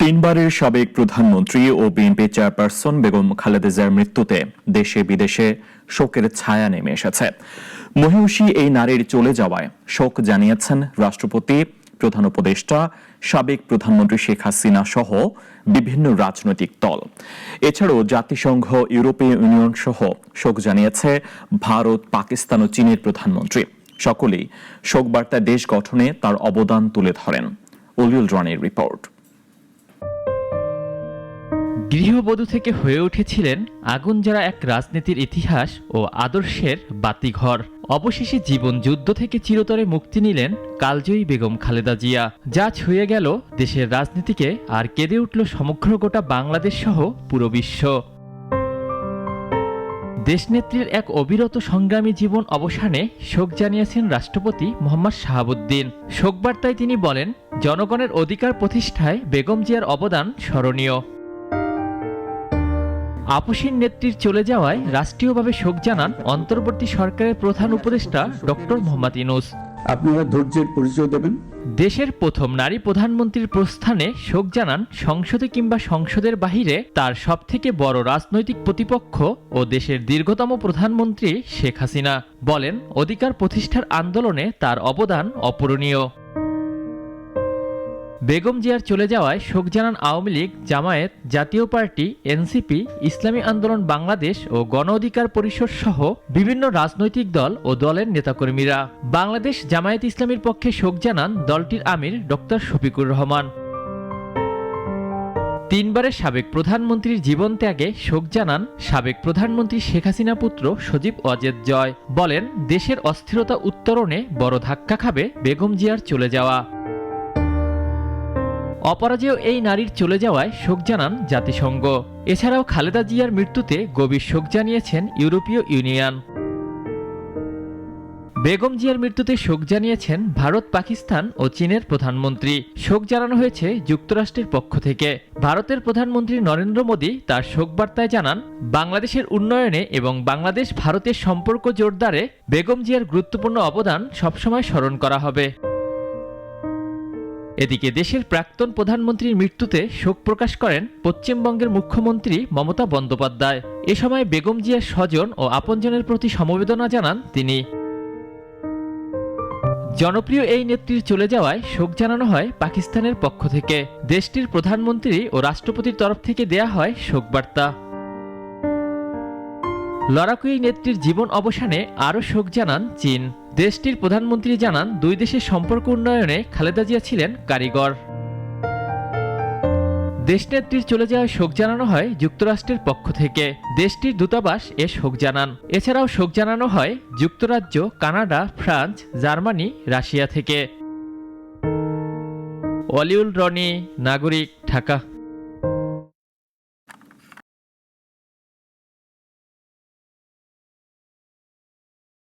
তিনবারের সাবেক প্রধানমন্ত্রী ও বিএনপি চেয়ারপারসন বেগম খালেদা জিয়ার মৃত্যুতে দেশে বিদেশে শোকের ছায়া নেমে এসেছে। মহিষী এই নারীর চলে যাওয়ায় শোক জানিয়েছেন রাষ্ট্রপতি, প্রধান উপদেষ্টা, সাবেক প্রধানমন্ত্রী শেখ হাসিনা সহ বিভিন্ন রাজনৈতিক দল। এছাড়াও জাতিসংঘ, ইউরোপীয় ইউনিয়ন সহ শোক জানিয়েছে ভারত, পাকিস্তান ও চীনের প্রধানমন্ত্রী। সকলেই শোকবার্তায় দেশ গঠনে তার অবদান তুলে ধরেন। অলিউল রানীর রিপোর্ট। গৃহবধূ থেকে হয়ে উঠেছিলেন আগুন জ্বালা এক রাজনীতির ইতিহাস ও আদর্শের বাতিঘর। অবশেষে জীবন যুদ্ধ থেকে চিরতরে মুক্তি নিলেন কালজয়ী বেগম খালেদা জিয়া। যা ছুঁয়ে গেল দেশের রাজনীতিকে আর কেঁদে উঠল সমগ্র গোটা বাংলাদেশ সহ পুরো বিশ্ব। দেশনেত্রীর এক অবিরত সংগ্রামী জীবন অবসানে শোক জানিয়েছেন রাষ্ট্রপতি মোহাম্মদ শাহাবুদ্দিন। শোকবার্তায় তিনি বলেন, জনগণের অধিকার প্রতিষ্ঠায় বেগম জিয়ার অবদান স্মরণীয়। আপসীন নেত্রীর চলে যাওয়ায় রাষ্ট্রীয়ভাবে শোক জানান অন্তর্বর্তী সরকারের প্রধান উপদেষ্টা ডক্টর মোহাম্মদ ইউনূস। আপনারা ধৈর্যের পরিচয় দেবেন। দেশের প্রথম নারী প্রধানমন্ত্রীর প্রস্থানে শোক জানান সংসদে কিংবা সংসদের বাহিরে তার সবথেকে বড় রাজনৈতিক প্রতিপক্ষ ও দেশের দীর্ঘতম প্রধানমন্ত্রী শেখ হাসিনা। বলেন, অধিকার প্রতিষ্ঠার আন্দোলনে তার অবদান অপূরণীয়। বেগম জিয়ার চলে যাওয়ায় শোক জানান আওয়ামী লীগ, জামায়াত, জাতীয় পার্টি, এনসিপি, ইসলামী আন্দোলন বাংলাদেশ ও গণ অধিকার পরিষদ সহ বিভিন্ন রাজনৈতিক দল ও দলের নেতাকর্মীরা। বাংলাদেশ জামায়াত ইসলামীর পক্ষে শোক জানান দলটির আমির ডক্টর শফিকুর রহমান। তিনবারের সাবেক প্রধানমন্ত্রীর জীবন ত্যাগে শোক জানান সাবেক প্রধানমন্ত্রী শেখ হাসিনা পুত্র সজীব ওয়াজেদ জয়। বলেন, দেশের অস্থিরতা উত্তরণে বড় ধাক্কা খাবে বেগম জিয়ার চলে যাওয়া। অপরাজেয় এই নারীর চলে যাওয়ায় শোক জানান জাতিসংঘ। এছাড়াও খালেদা জিয়ার মৃত্যুতে গভীর শোক জানিয়েছেন ইউরোপীয় ইউনিয়ন। বেগম জিয়ার মৃত্যুতে শোক জানিয়েছেন ভারত, পাকিস্তান ও চীনের প্রধানমন্ত্রী। শোক জানানো হয়েছে যুক্তরাষ্ট্রের পক্ষ থেকে। ভারতের প্রধানমন্ত্রী নরেন্দ্র মোদী তার শোকবার্তায় জানান, বাংলাদেশের উন্নয়নে এবং বাংলাদেশ ভারতের সম্পর্ক জোরদারে বেগম জিয়ার গুরুত্বপূর্ণ অবদান সবসময় স্মরণ করা হবে। এদিকে দেশের প্রাক্তন প্রধানমন্ত্রীর মৃত্যুতে শোক প্রকাশ করেন পশ্চিমবঙ্গের মুখ্যমন্ত্রী মমতা বন্দ্যোপাধ্যায়। এ সময় বেগম জিয়ার স্বজন ও আপনজনের প্রতি সমবেদনা জানান তিনি। জনপ্রিয় এই নেত্রীর চলে যাওয়ায় শোক জানানো হয় পাকিস্তানের পক্ষ থেকে। দেশটির প্রধানমন্ত্রী ও রাষ্ট্রপতির তরফ থেকে দেয়া হয় শোকবার্তা। লড়াকু এই নেত্রীর জীবন অবসানে আরও শোক জানান চীন। দেশটির প্রধানমন্ত্রী জানান, দুই দেশের সম্পর্ক উন্নয়নে খালেদা জিয়া ছিলেন কারিগর। দেশনেত্রীর চলে যাওয়ায় শোক জানানো হয় যুক্তরাষ্ট্রের পক্ষ থেকে। দেশটির দূতাবাস এ শোক জানান। এছাড়াও শোক জানানো হয় যুক্তরাজ্য, কানাডা, ফ্রান্স, জার্মানি, রাশিয়া থেকে। অলিউল রনি, নাগরিক, ঢাকা।